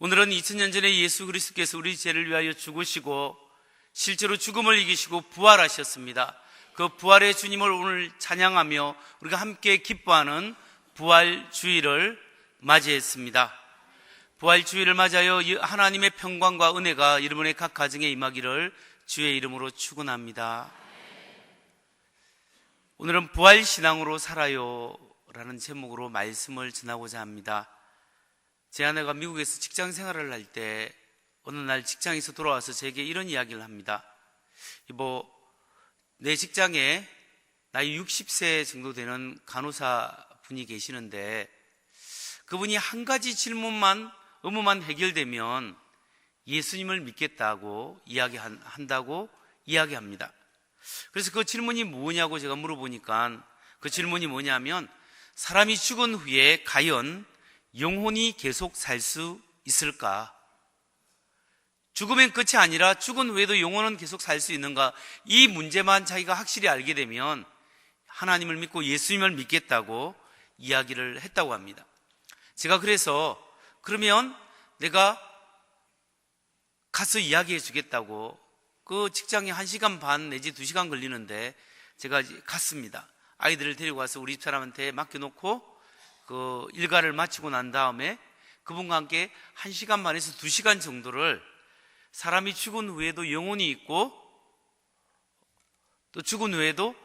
오늘은 2000년 전에 예수 그리스도께서 우리 죄를 위하여 죽으시고 실제로 죽음을 이기시고 부활하셨습니다. 그 부활의 주님을 오늘 찬양하며 우리가 함께 기뻐하는 부활주일을 맞이했습니다. 부활주일을 맞아요 하나님의 평강과 은혜가 여러분의 각 가정에 임하기를 주의 이름으로 축원합니다. 오늘은 부활신앙으로 살아요 라는 제목으로 말씀을 전하고자 합니다. 제 아내가 미국에서 직장 생활을 할 때 어느 날 직장에서 돌아와서 제게 이런 이야기를 합니다. 내 직장에 나이 60세 정도 되는 간호사 분이 계시는데 그분이 한 가지 의무만 해결되면 예수님을 믿겠다고 한다고 이야기합니다. 그래서 그 질문이 뭐냐고 제가 물어보니까 그 질문이 뭐냐면 사람이 죽은 후에 과연 영혼이 계속 살 수 있을까? 죽으면 끝이 아니라 죽은 후에도 영혼은 계속 살 수 있는가? 이 문제만 자기가 확실히 알게 되면 하나님을 믿고 예수님을 믿겠다고 이야기를 했다고 합니다. 제가 그래서 그러면 내가 가서 이야기해 주겠다고 그 직장에 1시간 반 내지 2시간 걸리는데 제가 갔습니다. 아이들을 데리고 와서 우리 집사람한테 맡겨놓고 그 일과를 마치고 난 다음에 그분과 함께 1시간 반에서 2시간 정도를 사람이 죽은 후에도 영혼이 있고 또 죽은 후에도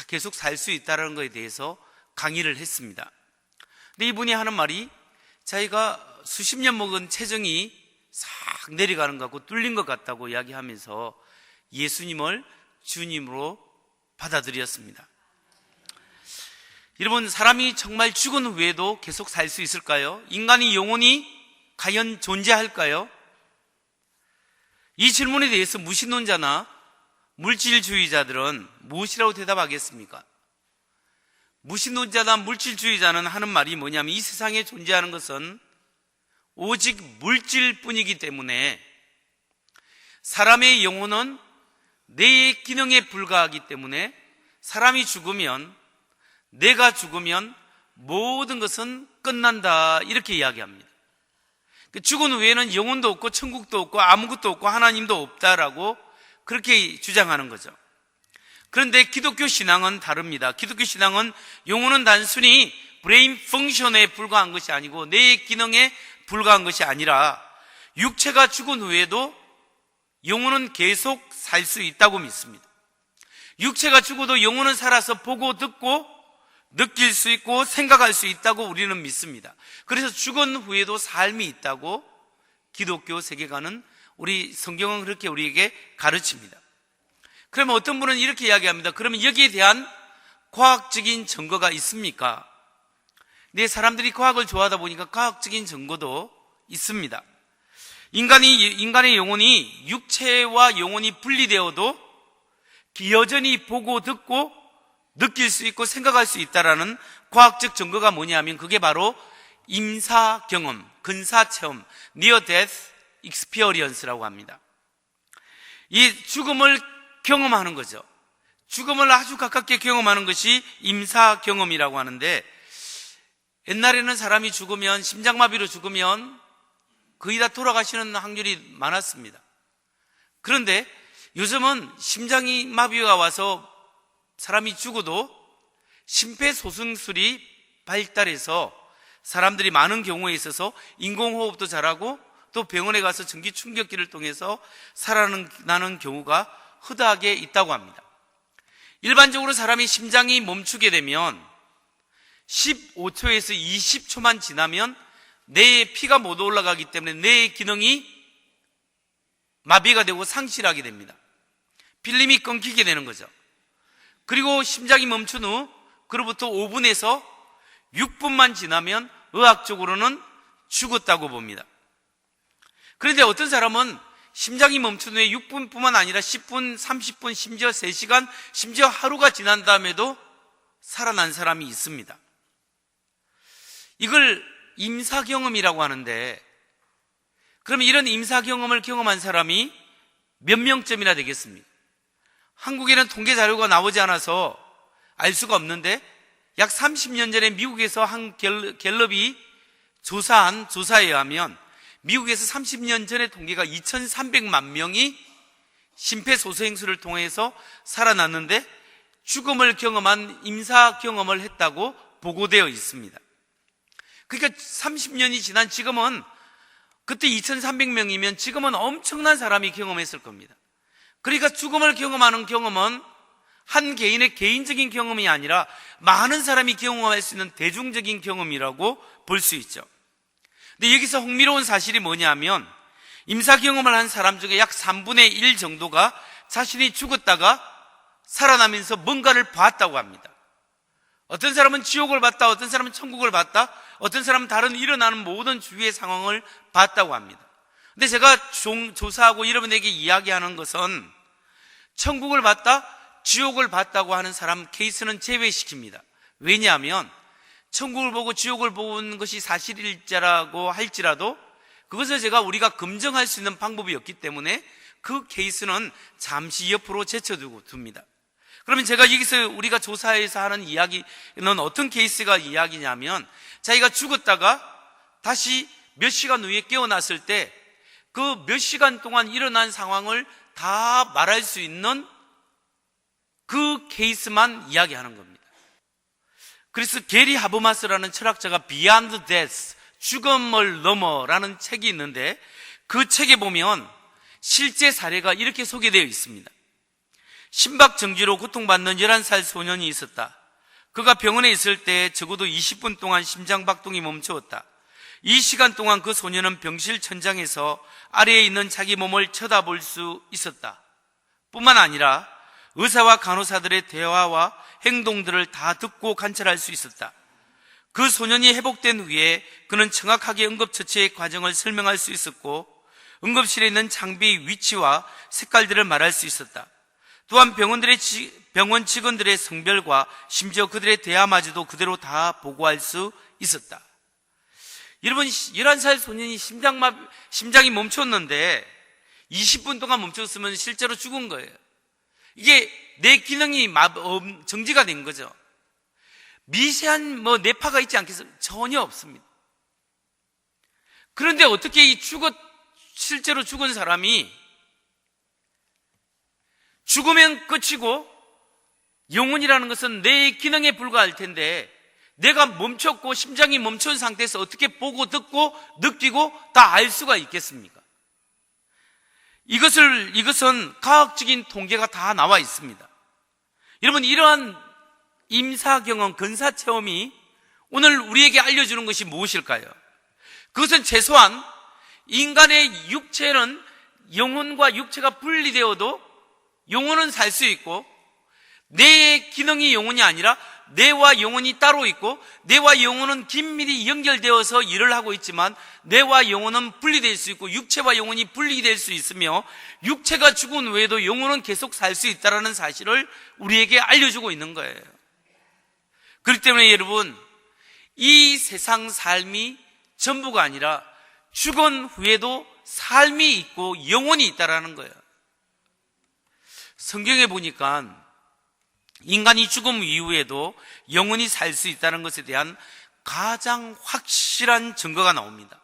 계속 살 수 있다는 것에 대해서 강의를 했습니다. 근데 이분이 하는 말이 자기가 수십 년 먹은 체정이 싹 내려가는 것 같고 뚫린 것 같다고 이야기하면서 예수님을 주님으로 받아들였습니다. 여러분, 사람이 정말 죽은 후에도 계속 살 수 있을까요? 인간의 영혼이 과연 존재할까요? 이 질문에 대해서 무신론자나 물질주의자들은 무엇이라고 대답하겠습니까? 무신론자나 물질주의자는 하는 말이 뭐냐면 이 세상에 존재하는 것은 오직 물질뿐이기 때문에 사람의 영혼은 뇌의 기능에 불과하기 때문에 사람이 죽으면, 내가 죽으면 모든 것은 끝난다, 이렇게 이야기합니다. 죽은 후에는 영혼도 없고 천국도 없고 아무것도 없고 하나님도 없다라고 그렇게 주장하는 거죠. 그런데 기독교 신앙은 다릅니다. 기독교 신앙은 영혼은 단순히 브레인 펑션에 불과한 것이 아니고 뇌의 기능에 불과한 것이 아니라 육체가 죽은 후에도 영혼은 계속 살 수 있다고 믿습니다. 육체가 죽어도 영혼은 살아서 보고 듣고 느낄 수 있고 생각할 수 있다고 우리는 믿습니다. 그래서 죽은 후에도 삶이 있다고 기독교 세계관은, 우리 성경은 그렇게 우리에게 가르칩니다. 그러면 어떤 분은 이렇게 이야기합니다. 그러면 여기에 대한 과학적인 증거가 있습니까? 네, 사람들이 과학을 좋아하다 보니까 과학적인 증거도 있습니다. 인간의 영혼이 육체와 영혼이 분리되어도 여전히 보고 듣고 느낄 수 있고 생각할 수 있다라는 과학적 증거가 뭐냐면 그게 바로 임사 경험, 근사 체험, Near Death Experience라고 합니다. 이 죽음을 경험하는 거죠. 죽음을 아주 가깝게 경험하는 것이 임사 경험이라고 하는데, 옛날에는 사람이 죽으면, 심장마비로 죽으면 거의 다 돌아가시는 확률이 많았습니다. 그런데 요즘은 심장이 마비가 와서 사람이 죽어도 심폐소생술이 발달해서 사람들이 많은 경우에 있어서 인공호흡도 잘하고 또 병원에 가서 전기 충격기를 통해서 살아나는 경우가 허다하게 있다고 합니다. 일반적으로 사람이 심장이 멈추게 되면 15초에서 20초만 지나면 뇌에 피가 못 올라가기 때문에 뇌의 기능이 마비가 되고 상실하게 됩니다. 필름이 끊기게 되는 거죠. 그리고 심장이 멈춘 후 그로부터 5분에서 6분만 지나면 의학적으로는 죽었다고 봅니다. 그런데 어떤 사람은 심장이 멈춘 후에 6분뿐만 아니라 10분, 30분, 심지어 3시간, 심지어 하루가 지난 다음에도 살아난 사람이 있습니다. 이걸 임사경험이라고 하는데, 그러면 이런 임사경험을 경험한 사람이 몇 명쯤이나 되겠습니까? 한국에는 통계 자료가 나오지 않아서 알 수가 없는데 약 30년 전에 미국에서 한 갤럽이 조사한 조사에 의하면 미국에서 30년 전의 통계가 2,300만 명이 심폐소생술을 통해서 살아났는데 죽음을 경험한 임사 경험을 했다고 보고되어 있습니다. 그러니까 30년이 지난 지금은 그때 2,300명이면 지금은 엄청난 사람이 경험했을 겁니다. 그러니까 죽음을 경험하는 경험은 한 개인의 개인적인 경험이 아니라 많은 사람이 경험할 수 있는 대중적인 경험이라고 볼 수 있죠. 근데 여기서 흥미로운 사실이 뭐냐면 임사 경험을 한 사람 중에 약 3분의 1 정도가 자신이 죽었다가 살아나면서 뭔가를 봤다고 합니다. 어떤 사람은 지옥을 봤다, 어떤 사람은 천국을 봤다, 어떤 사람은 다른 일어나는 모든 주위의 상황을 봤다고 합니다. 근데 제가 조사하고 여러분에게 이야기하는 것은 천국을 봤다, 지옥을 봤다고 하는 사람 케이스는 제외시킵니다. 왜냐하면 천국을 보고 지옥을 본 것이 사실일지라고 할지라도 그것을 우리가 검증할 수 있는 방법이 없기 때문에 그 케이스는 잠시 옆으로 제쳐두고 둡니다. 그러면 제가 여기서 우리가 조사해서 하는 이야기는 어떤 케이스가 이야기냐면 자기가 죽었다가 다시 몇 시간 후에 깨어났을 때 그 몇 시간 동안 일어난 상황을 다 말할 수 있는 그 케이스만 이야기하는 겁니다. 그래서 게리 하버마스라는 철학자가 Beyond Death, 죽음을 넘어라는 책이 있는데 그 책에 보면 실제 사례가 이렇게 소개되어 있습니다. 심박정지로 고통받는 11살 소년이 있었다. 그가 병원에 있을 때 적어도 20분 동안 심장박동이 멈추었다. 이 시간 동안 그 소년은 병실 천장에서 아래에 있는 자기 몸을 쳐다볼 수 있었다. 뿐만 아니라 의사와 간호사들의 대화와 행동들을 다 듣고 관찰할 수 있었다. 그 소년이 회복된 후에 그는 정확하게 응급처치의 과정을 설명할 수 있었고 응급실에 있는 장비의 위치와 색깔들을 말할 수 있었다. 또한 병원 직원들의 성별과 심지어 그들의 대화마저도 그대로 다 보고할 수 있었다. 여러분, 11살 소년이 심장이 멈췄는데 20분 동안 멈췄으면 실제로 죽은 거예요. 이게 내 기능이 정지가 된 거죠. 미세한 뇌파가 있지 않겠습니까? 전혀 없습니다. 그런데 어떻게 실제로 죽은 사람이 죽으면 끝이고 영혼이라는 것은 내 기능에 불과할 텐데 내가 멈췄고 심장이 멈춘 상태에서 어떻게 보고 듣고 느끼고 다 알 수가 있겠습니까? 이것은 과학적인 통계가 다 나와 있습니다. 여러분, 이러한 임사 경험, 근사 체험이 오늘 우리에게 알려주는 것이 무엇일까요? 그것은 최소한 인간의 육체는 영혼과 육체가 분리되어도 영혼은 살 수 있고 뇌의 기능이 영혼이 아니라 뇌와 영혼이 따로 있고 뇌와 영혼은 긴밀히 연결되어서 일을 하고 있지만 뇌와 영혼은 분리될 수 있고 육체와 영혼이 분리될 수 있으며 육체가 죽은 후에도 영혼은 계속 살 수 있다는 사실을 우리에게 알려주고 있는 거예요. 그렇기 때문에 여러분, 이 세상 삶이 전부가 아니라 죽은 후에도 삶이 있고 영혼이 있다는 거예요. 성경에 보니까 인간이 죽음 이후에도 영원히 살 수 있다는 것에 대한 가장 확실한 증거가 나옵니다.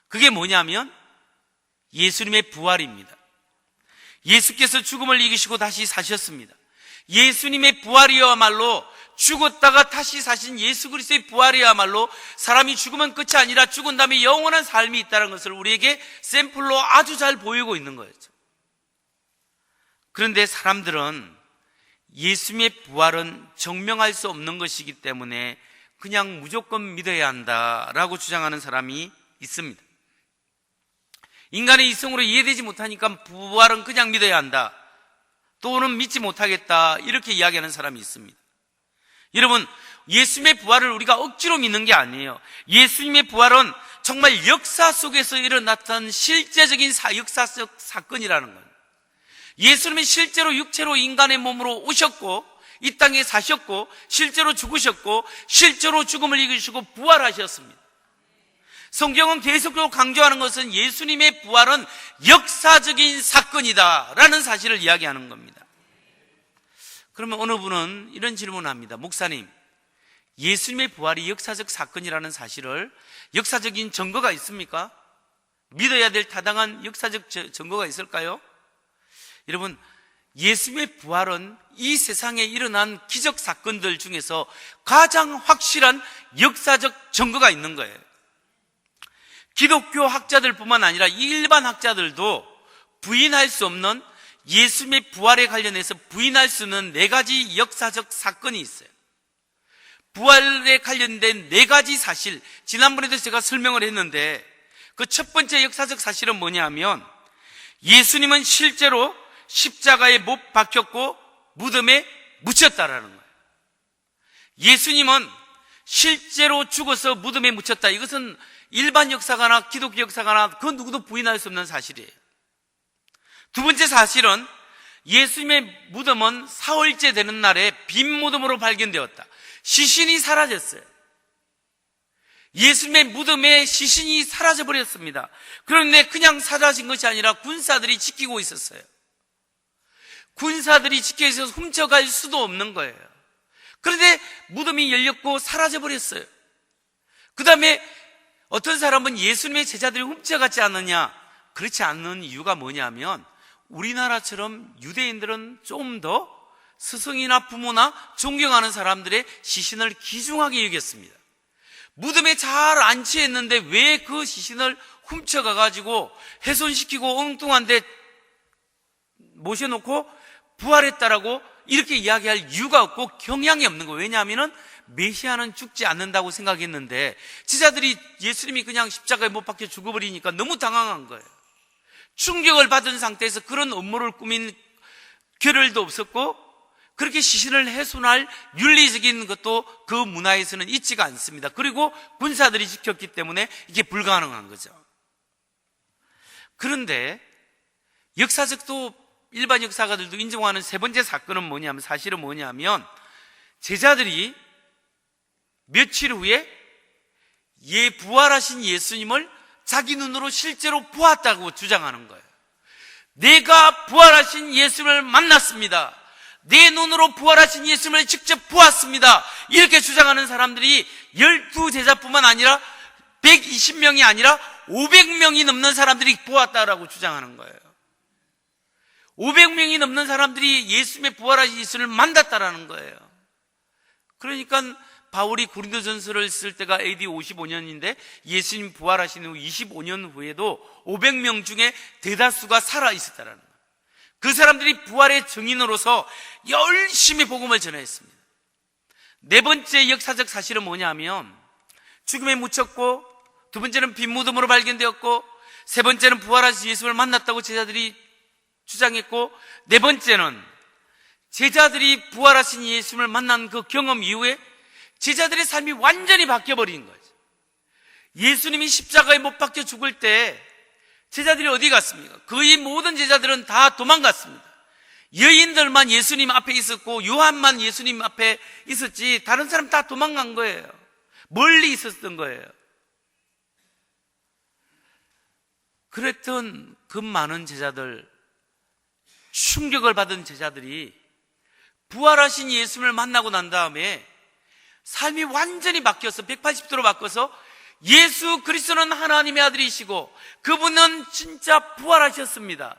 그게 뭐냐면 예수님의 부활입니다. 예수께서 죽음을 이기시고 다시 사셨습니다. 예수님의 부활이야말로 죽었다가 다시 사신 예수 그리스도의 부활이야말로 사람이 죽으면 끝이 아니라 죽은 다음에 영원한 삶이 있다는 것을 우리에게 샘플로 아주 잘 보이고 있는 거였죠. 그런데 사람들은 예수님의 부활은 증명할 수 없는 것이기 때문에 그냥 무조건 믿어야 한다라고 주장하는 사람이 있습니다. 인간의 이성으로 이해되지 못하니까 부활은 그냥 믿어야 한다, 또는 믿지 못하겠다, 이렇게 이야기하는 사람이 있습니다. 여러분, 예수님의 부활을 우리가 억지로 믿는 게 아니에요. 예수님의 부활은 정말 역사 속에서 일어났던 실제적인 역사적 사건이라는 거예요. 예수님이 실제로 육체로 인간의 몸으로 오셨고 이 땅에 사셨고 실제로 죽으셨고 실제로 죽음을 이기시고 부활하셨습니다. 성경은 계속적으로 강조하는 것은 예수님의 부활은 역사적인 사건이다라는 사실을 이야기하는 겁니다. 그러면 어느 분은 이런 질문을 합니다. 목사님, 예수님의 부활이 역사적 사건이라는 사실을 역사적인 증거가 있습니까? 믿어야 될 타당한 역사적 증거가 있을까요? 여러분, 예수님의 부활은 이 세상에 일어난 기적 사건들 중에서 가장 확실한 역사적 증거가 있는 거예요. 기독교 학자들뿐만 아니라 일반 학자들도 부인할 수 없는, 예수님의 부활에 관련해서 부인할 수 없는 4가지 역사적 사건이 있어요. 부활에 관련된 4가지 사실, 지난번에도 제가 설명을 했는데, 그 첫 번째 역사적 사실은 뭐냐면, 예수님은 실제로 십자가에 못 박혔고 무덤에 묻혔다라는 거예요. 예수님은 실제로 죽어서 무덤에 묻혔다. 이것은 일반 역사가나 기독교 역사가나 그 누구도 부인할 수 없는 사실이에요. 두 번째 사실은 예수님의 무덤은 사흘째 되는 날에 빈 무덤으로 발견되었다. 시신이 사라졌어요. 예수님의 무덤에 시신이 사라져버렸습니다. 그런데 그냥 사라진 것이 아니라 군사들이 지키고 있었어요. 군사들이 지켜 있어서 훔쳐갈 수도 없는 거예요. 그런데 무덤이 열렸고 사라져버렸어요. 그 다음에 어떤 사람은 예수님의 제자들이 훔쳐갔지 않느냐, 그렇지 않는 이유가 뭐냐면, 우리나라처럼 유대인들은 좀 더 스승이나 부모나 존경하는 사람들의 시신을 귀중하게 여겼습니다. 무덤에 잘 안치했는데 왜 그 시신을 훔쳐가가지고 훼손시키고 엉뚱한 데 모셔놓고 부활했다라고 이렇게 이야기할 이유가 없고 경향이 없는 거예요. 왜냐하면 메시아는 죽지 않는다고 생각했는데 제자들이 예수님이 그냥 십자가에 못 박혀 죽어버리니까 너무 당황한 거예요. 충격을 받은 상태에서 그런 음모를 꾸민 겨를도 없었고, 그렇게 시신을 훼손할 윤리적인 것도 그 문화에서는 있지가 않습니다. 그리고 군사들이 지켰기 때문에 이게 불가능한 거죠. 그런데 역사적도 일반 역사가들도 인정하는 세 번째 사건은 뭐냐면, 사실은 뭐냐면, 제자들이 며칠 후에 부활하신 예수님을 자기 눈으로 실제로 보았다고 주장하는 거예요. 내가 부활하신 예수님을 만났습니다. 내 눈으로 부활하신 예수님을 직접 보았습니다. 이렇게 주장하는 사람들이 12제자뿐만 아니라 120명이 아니라 500명이 넘는 사람들이 보았다라고 주장하는 거예요. 500명이 넘는 사람들이 예수님의 부활하신 예수님을 만났다라는 거예요. 그러니까 바울이 고린도전서를 쓸 때가 AD 55년인데 예수님 부활하신 후 25년 후에도 500명 중에 대다수가 살아있었다라는 거예요. 그 사람들이 부활의 증인으로서 열심히 복음을 전했습니다. 네 번째 역사적 사실은 뭐냐면, 죽음에 묻혔고, 두 번째는 빈 무덤으로 발견되었고, 세 번째는 부활하신 예수님을 만났다고 제자들이 주장했고, 네 번째는 제자들이 부활하신 예수님을 만난 그 경험 이후에 제자들의 삶이 완전히 바뀌어버린 거죠. 예수님이 십자가에 못 박혀 죽을 때 제자들이 어디 갔습니까? 거의 모든 제자들은 다 도망갔습니다. 여인들만 예수님 앞에 있었고 요한만 예수님 앞에 있었지 다른 사람 다 도망간 거예요. 멀리 있었던 거예요. 그랬던 그 많은 제자들, 충격을 받은 제자들이 부활하신 예수님을 만나고 난 다음에 삶이 완전히 바뀌어서 180도로 바꿔서 예수 그리스도는 하나님의 아들이시고 그분은 진짜 부활하셨습니다.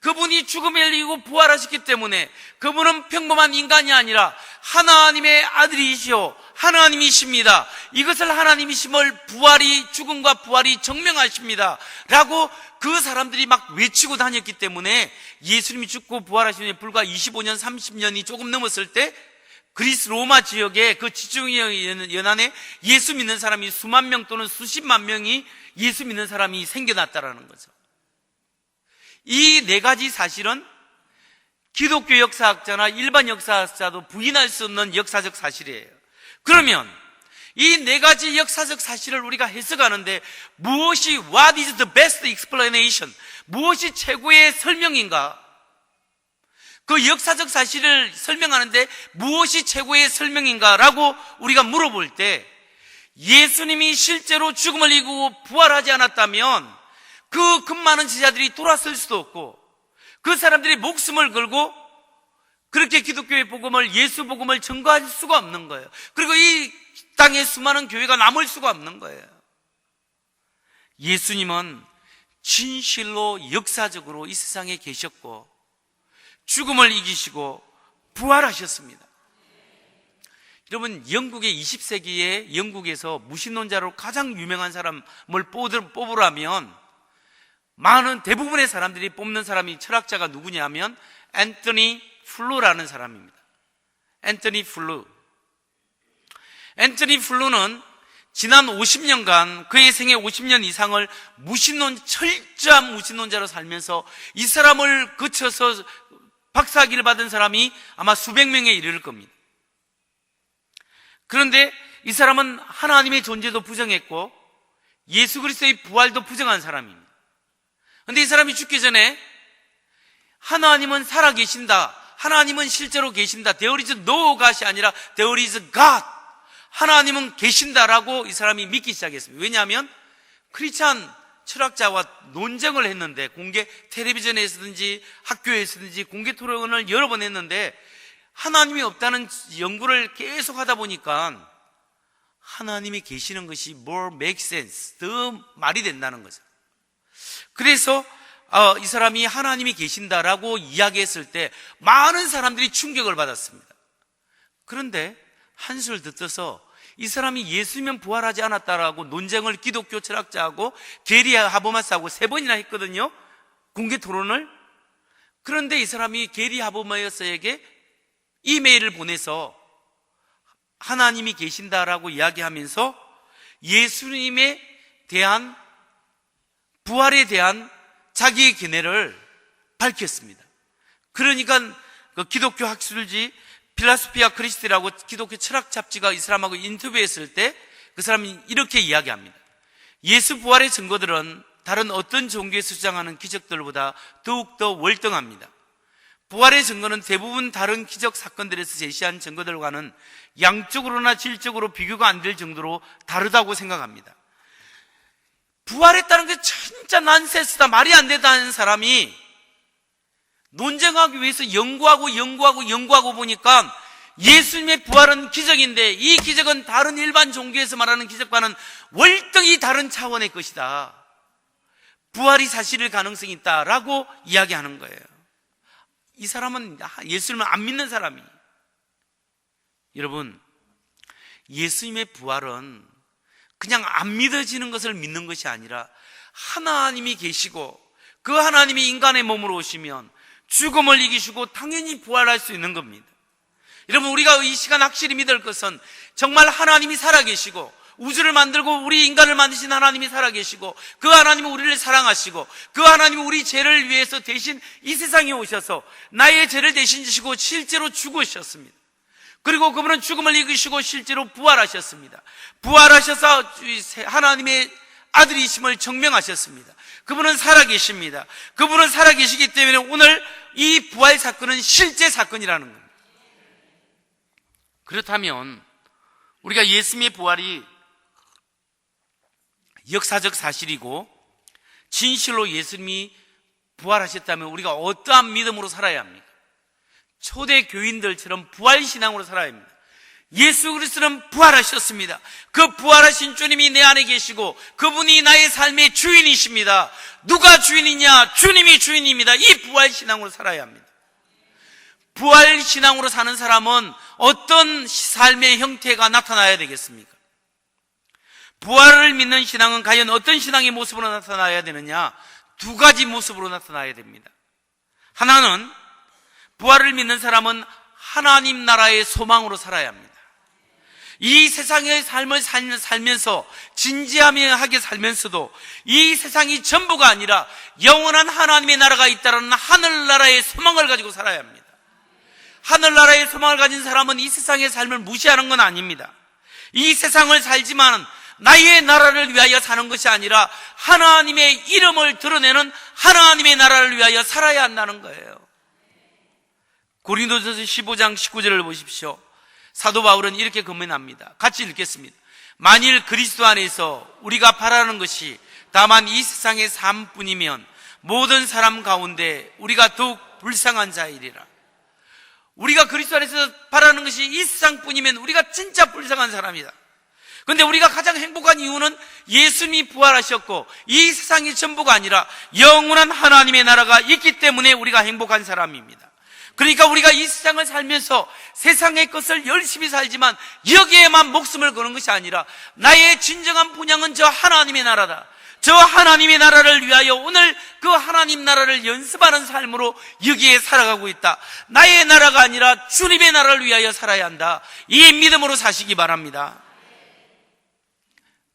그분이 죽음을 이기고 부활하셨기 때문에 그분은 평범한 인간이 아니라 하나님의 아들이시오 하나님이십니다. 이것을 하나님이심을 죽음과 부활이 증명하십니다 라고 그 사람들이 막 외치고 다녔기 때문에 예수님이 죽고 부활하신 지 불과 25년 30년이 조금 넘었을 때 그리스 로마 지역의 그 지중해 연안에 예수 믿는 사람이 수만 명 또는 수십만 명이 예수 믿는 사람이 생겨났다라는 거죠. 이 네 가지 사실은 기독교 역사학자나 일반 역사학자도 부인할 수 없는 역사적 사실이에요. 그러면 이 네 가지 역사적 사실을 우리가 해석하는데 what is the best explanation? 무엇이 최고의 설명인가? 그 역사적 사실을 설명하는데 무엇이 최고의 설명인가라고 우리가 물어볼 때 예수님이 실제로 죽음을 이기고 부활하지 않았다면 그 많은 제자들이 돌아설 수도 없고 그 사람들이 목숨을 걸고 그렇게 기독교의 복음을, 예수 복음을 전가할 수가 없는 거예요. 그리고 이 땅에 수많은 교회가 남을 수가 없는 거예요. 예수님은 진실로 역사적으로 이 세상에 계셨고 죽음을 이기시고 부활하셨습니다. 여러분, 영국의 20세기에 영국에서 무신론자로 가장 유명한 사람을 뽑으라면 대부분의 사람들이 뽑는 사람이 철학자가 누구냐면 앤토니 플루라는 사람입니다. 앤토니 플루는 지난 50년간 그의 생애 50년 이상을 철저한 무신론자로 살면서 이 사람을 거쳐서 박사학위를 받은 사람이 아마 수백 명에 이를 겁니다. 그런데 이 사람은 하나님의 존재도 부정했고 예수 그리스도의 부활도 부정한 사람입니다. 그런데 이 사람이 죽기 전에 하나님은 살아계신다, 하나님은 실제로 계신다, There is no God이 아니라 There is God, 하나님은 계신다라고 이 사람이 믿기 시작했습니다. 왜냐하면 크리스찬 철학자와 논쟁을 했는데, 공개 텔레비전에서든지 학교에서든지 공개 토론을 여러 번 했는데 하나님이 없다는 연구를 계속 하다 보니까 하나님이 계시는 것이 more make sense, 더 말이 된다는 거죠. 그래서 이 사람이 하나님이 계신다라고 이야기했을 때 많은 사람들이 충격을 받았습니다. 그런데 한술 더 떠서 이 사람이 예수면 부활하지 않았다라고 논쟁을 기독교 철학자하고 게리 하버마스하고 3번이나 했거든요, 공개 토론을. 그런데 이 사람이 게리 하버마스에게 이메일을 보내서 하나님이 계신다라고 이야기하면서 예수님에 대한, 부활에 대한 자기의 견해를 밝혔습니다. 그러니까 그 기독교 학술지 필라소피아 크리스티라고 기독교 철학 잡지가 이 사람하고 인터뷰했을 때 그 사람이 이렇게 이야기합니다. 예수 부활의 증거들은 다른 어떤 종교에서 주장하는 기적들보다 더욱더 월등합니다. 부활의 증거는 대부분 다른 기적 사건들에서 제시한 증거들과는 양적으로나 질적으로 비교가 안 될 정도로 다르다고 생각합니다. 부활했다는 게 진짜 난센스다, 말이 안 된다는 사람이 논쟁하기 위해서 연구하고 보니까 예수님의 부활은 기적인데 이 기적은 다른 일반 종교에서 말하는 기적과는 월등히 다른 차원의 것이다, 부활이 사실일 가능성이 있다라고 이야기하는 거예요. 이 사람은 예수님을 안 믿는 사람이에요. 여러분, 예수님의 부활은 그냥 안 믿어지는 것을 믿는 것이 아니라 하나님이 계시고 그 하나님이 인간의 몸으로 오시면 죽음을 이기시고 당연히 부활할 수 있는 겁니다. 여러분, 우리가 이 시간 확실히 믿을 것은 정말 하나님이 살아계시고 우주를 만들고 우리 인간을 만드신 하나님이 살아계시고 그 하나님은 우리를 사랑하시고 그 하나님은 우리 죄를 위해서 대신 이 세상에 오셔서 나의 죄를 대신 지시고 실제로 죽으셨습니다. 그리고 그분은 죽음을 이기시고 실제로 부활하셨습니다. 부활하셔서 하나님의 아들이심을 증명하셨습니다. 그분은 살아계십니다. 그분은 살아계시기 때문에 오늘 이 부활 사건은 실제 사건이라는 겁니다. 그렇다면 우리가 예수님의 부활이 역사적 사실이고 진실로 예수님이 부활하셨다면 우리가 어떠한 믿음으로 살아야 합니까? 초대 교인들처럼 부활신앙으로 살아야 합니다. 예수 그리스도는 부활하셨습니다. 그 부활하신 주님이 내 안에 계시고 그분이 나의 삶의 주인이십니다. 누가 주인이냐? 주님이 주인입니다. 이 부활신앙으로 살아야 합니다. 부활신앙으로 사는 사람은 어떤 삶의 형태가 나타나야 되겠습니까? 부활을 믿는 신앙은 과연 어떤 신앙의 모습으로 나타나야 되느냐? 2가지 모습으로 나타나야 됩니다. 하나는, 부활을 믿는 사람은 하나님 나라의 소망으로 살아야 합니다. 이 세상의 삶을 살면서 진지하게 살면서도 이 세상이 전부가 아니라 영원한 하나님의 나라가 있다는 하늘나라의 소망을 가지고 살아야 합니다. 하늘나라의 소망을 가진 사람은 이 세상의 삶을 무시하는 건 아닙니다. 이 세상을 살지만 나의 나라를 위하여 사는 것이 아니라 하나님의 이름을 드러내는 하나님의 나라를 위하여 살아야 한다는 거예요. 고린도전서 15장 19절을 보십시오. 사도 바울은 이렇게 권면합니다. 같이 읽겠습니다. 만일 그리스도 안에서 우리가 바라는 것이 다만 이 세상의 삶뿐이면 모든 사람 가운데 우리가 더욱 불쌍한 자이리라. 우리가 그리스도 안에서 바라는 것이 이 세상뿐이면 우리가 진짜 불쌍한 사람이다. 그런데 우리가 가장 행복한 이유는 예수님이 부활하셨고 이 세상이 전부가 아니라 영원한 하나님의 나라가 있기 때문에 우리가 행복한 사람입니다. 그러니까 우리가 이 세상을 살면서 세상의 것을 열심히 살지만 여기에만 목숨을 거는 것이 아니라 나의 진정한 분양은 저 하나님의 나라다. 저 하나님의 나라를 위하여 오늘 그 하나님 나라를 연습하는 삶으로 여기에 살아가고 있다. 나의 나라가 아니라 주님의 나라를 위하여 살아야 한다. 이 믿음으로 사시기 바랍니다.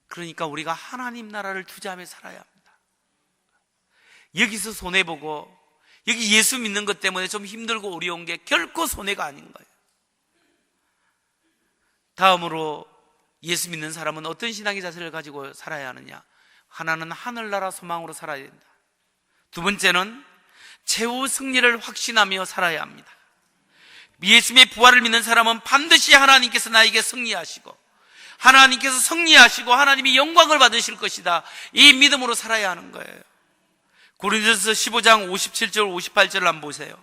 그러니까 우리가 하나님 나라를 투자하며 살아야 합니다. 여기서 손해보고 여기 예수 믿는 것 때문에 좀 힘들고 어려운 게 결코 손해가 아닌 거예요. 다음으로 예수 믿는 사람은 어떤 신앙의 자세를 가지고 살아야 하느냐? 하나는 하늘나라 소망으로 살아야 된다. 두 번째는 최후 승리를 확신하며 살아야 합니다. 예수님의 부활을 믿는 사람은 반드시 하나님께서 나에게 승리하시고 하나님께서 승리하시고 하나님이 영광을 받으실 것이다. 이 믿음으로 살아야 하는 거예요. 고린도전서 15장 57절 58절을 한번 보세요.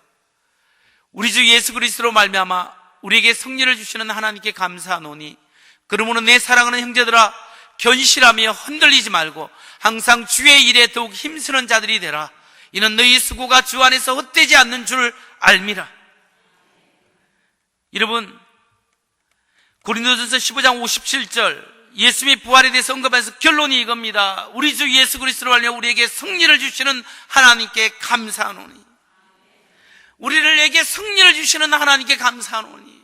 우리 주 예수 그리스도로 말미암아 우리에게 승리를 주시는 하나님께 감사하노니 그러므로 내 사랑하는 형제들아 견실하며 흔들리지 말고 항상 주의 일에 더욱 힘쓰는 자들이 되라. 이는 너희 수고가 주 안에서 헛되지 않는 줄 알미라. 여러분, 고린도전서 15장 57절 예수님의 부활에 대해서 언급하면서 결론이 이겁니다. 우리 주 예수 그리스도로 말미암아 우리에게 승리를 주시는 하나님께 감사하노니, 우리에게 승리를 주시는 하나님께 감사하노니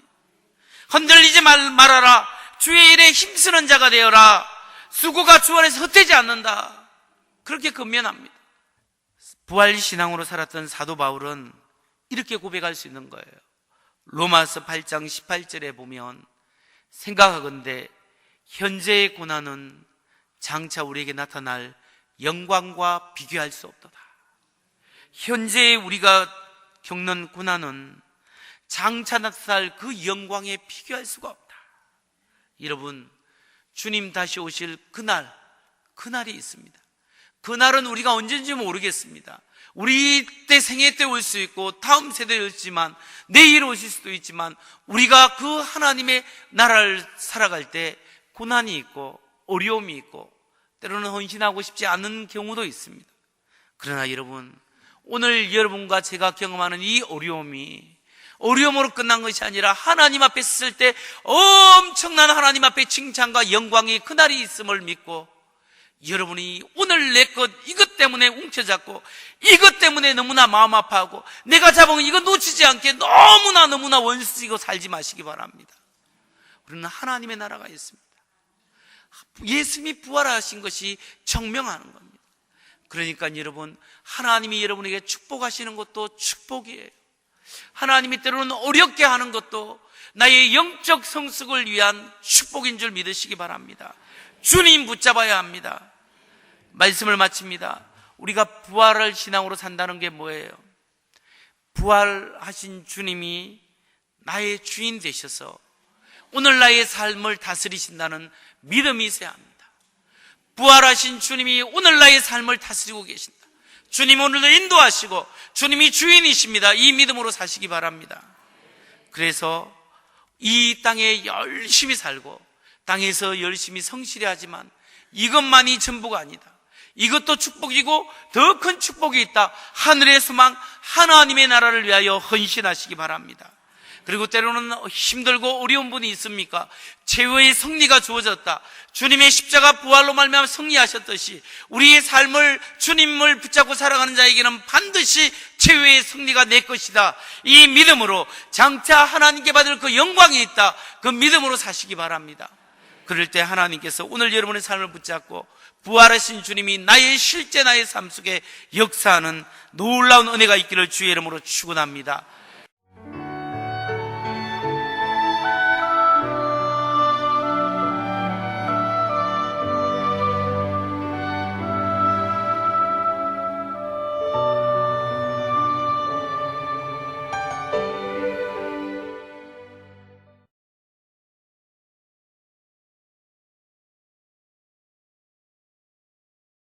흔들리지 말아라. 주의 일에 힘쓰는 자가 되어라. 수고가 주 안에서 헛되지 않는다. 그렇게 건면합니다. 부활신앙으로 살았던 사도 바울은 이렇게 고백할 수 있는 거예요. 로마서 8장 18절에 보면 생각하건대 현재의 고난은 장차 우리에게 나타날 영광과 비교할 수 없도다. 현재의 우리가 겪는 고난은 장차 나타날 그 영광에 비교할 수가 없다. 여러분, 주님 다시 오실 그날이 있습니다. 그날은 우리가 언제인지 모르겠습니다. 우리 때 생애 때 올 수 있고 다음 세대에 올지만 내일 오실 수도 있지만 우리가 그 하나님의 나라를 살아갈 때 고난이 있고 어려움이 있고 때로는 헌신하고 싶지 않은 경우도 있습니다. 그러나 여러분, 오늘 여러분과 제가 경험하는 이 어려움으로 끝난 것이 아니라 하나님 앞에 섰을 때 엄청난 하나님 앞에 칭찬과 영광이 그날이 있음을 믿고 여러분이 오늘 내 것 이것 때문에 움켜잡고 이것 때문에 너무나 마음 아파하고 내가 잡은 이거 놓치지 않게 너무나 원수지고 살지 마시기 바랍니다. 우리는 하나님의 나라가 있습니다. 예수님이 부활하신 것이 증명하는 겁니다. 그러니까 여러분, 하나님이 여러분에게 축복하시는 것도 축복이에요. 하나님이 때로는 어렵게 하는 것도 나의 영적 성숙을 위한 축복인 줄 믿으시기 바랍니다. 주님 붙잡아야 합니다. 말씀을 마칩니다. 우리가 부활을 신앙으로 산다는 게 뭐예요? 부활하신 주님이 나의 주인 되셔서 오늘 나의 삶을 다스리신다는 믿음이 있어야 합니다. 부활하신 주님이 오늘 나의 삶을 다스리고 계신다. 주님 오늘도 인도하시고 주님이 주인이십니다. 이 믿음으로 사시기 바랍니다. 그래서 이 땅에 열심히 살고 땅에서 열심히 성실히 하지만 이것만이 전부가 아니다. 이것도 축복이고 더 큰 축복이 있다. 하늘의 소망, 하나님의 나라를 위하여 헌신하시기 바랍니다. 그리고 때로는 힘들고 어려운 분이 있습니까? 최후의 승리가 주어졌다. 주님의 십자가 부활로 말미암아 승리하셨듯이 우리의 삶을 주님을 붙잡고 살아가는 자에게는 반드시 최후의 승리가 내 것이다. 이 믿음으로 장차 하나님께 받을 그 영광이 있다. 그 믿음으로 사시기 바랍니다. 그럴 때 하나님께서 오늘 여러분의 삶을 붙잡고 부활하신 주님이 나의 실제 나의 삶 속에 역사하는 놀라운 은혜가 있기를 주의 이름으로 축원합니다.